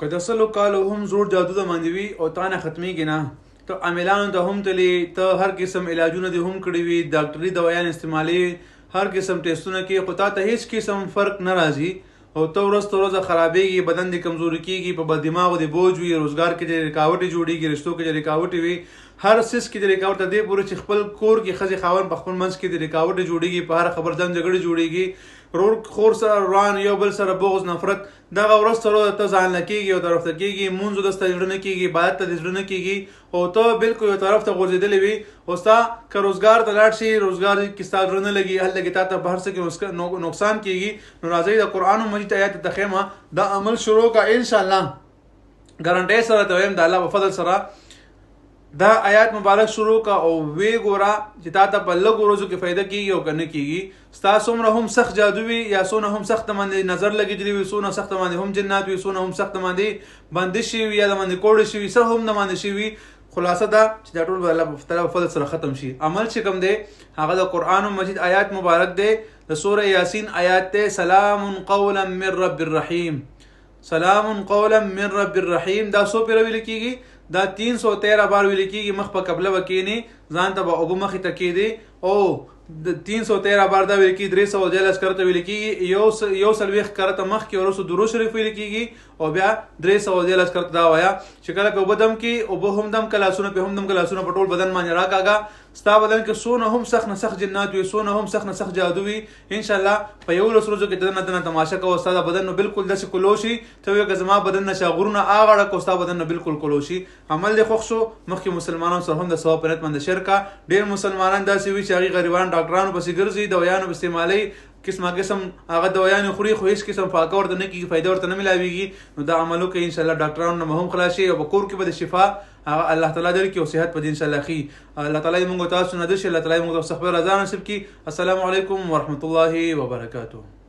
که د سلو کالو هم زوړ جادو د باندې وي او تا نه ختمیږي نه، ته عاملانو ته هم تلي، ته هر قسم علاجونه دې هم کړي وي، ډاکټري دوایان استعمالي، هر قسم ټیسټونه کوي، خو تا ته هیڅ قسم فرق نه راځي او ته ورځ تر ورځه خرابېږي، بدن دې کمزوري کېږي، په دماغو دې بوج وي، روزګار کې دې رکاوټې جوړېږي، رشتو کې دې رکاوټې وي، هر سیس کې دې رکاوټ دې پورې چې خپل کور کې ښځې خاوند په خپل منځ کې دې رکاوټې جوړېږي، په هر خبر ځان جګړې جوړېږي، رور خور سره روان، یو بل سره بغض نفرت، دغه ورځ تر ورځه ته ځان نه کېږي او طرف ته کېږي، مونځ دسته زړه نه کېږي، عبادت ته دې زړه نه کېږي او ته بالکل یو طرف ته غورځېدلې وي او ستا که روزګار ته لاړ شي، روزګار کې ستا زړه نه لګي، هلته کې تا ته په هر څه کې نقصان کېږي، نو راځئ د قرآن مجید آیات ته خیمه دا عمل شروع کا انشاءالله ګارنټۍ سره ته وایم د الله په فضل سره دا آیات مبارک شروع کا او وی ګوره چې تا ته په لږو ورځو کې فایده کېږي او که نه کېږي، ستا څومره هم سخت جادو وي یا څونه هم سخت باندې نظر لګېدلی وي، څونه سخت باندې هم جنات وي، څونه هم سخت باندې بندش شوي یا د باندې کوړې شوي، څه هم د باندې شوي، خلاصه دا چې دا ټول به الله تعالی په فضل سره ختم شي. عمل چې کوم دی هغه د قرآن مجید آیات مبارک دی، د سوره یاسین آیات دی، سلام قولا من رب الرحیم، سلام قولا من رب الرحیم، دا څو پیره ویل کېږي؟ دا 313 بار ویل کېږي، مخ په قبله به کښېنې، ځان ته به اوبه مخې ته کېدې او د 313 بار دا ویل کېږي، 314 کرته ویل کېږي، یو څلوېښت کرته مخکې وروسته درود شریف ویل کېږي او بیا 314 کرته دا وایه چې کله په اوبه دم کې اوبه هم دم که لاسونه پې هم دم که لاسونه په ټول بدن باندې راکاږه، ستا بدن کې څونه هم سخت نه سخت جنات وي، څونه هم سخت نه سخت جادو وي، انشاءالله په 11 ورځو کې دنه تماشه کوه، ستا د بدن نو بالکل داسې کلو شي ته وایې که زما بدن نه شاغورونه اغړه کو، ستا بدن نه بالکل کلو شي. عمل دې خوښ شو، مخکې مسلمانانو سره هم د ثواب په نیت باندې شیر کا. ډېر مسلمانان داسې وي چې هغې غریبان ډاکټرانو پسې ګرځي، دوایانو پسې استعمالوي، قسمه قسم هغه دوایانې خوري خو هېڅ قسم فاقه ورته نه کېږي، فایده ورته نه ملاویږي، نو دا عمل وکړئ انشاءالله ډاکټرانو نه هم خلاص شي او په کور کې به د شفا الله تعالی درکړي او صحت په دې انشاءالله ښي. الله تعالی دې موږ تاسو نه درشي، الله تعالی موږ ته صحبه رضا نصیب کړي. السلام علیکم ورحمة الله وبرکاته.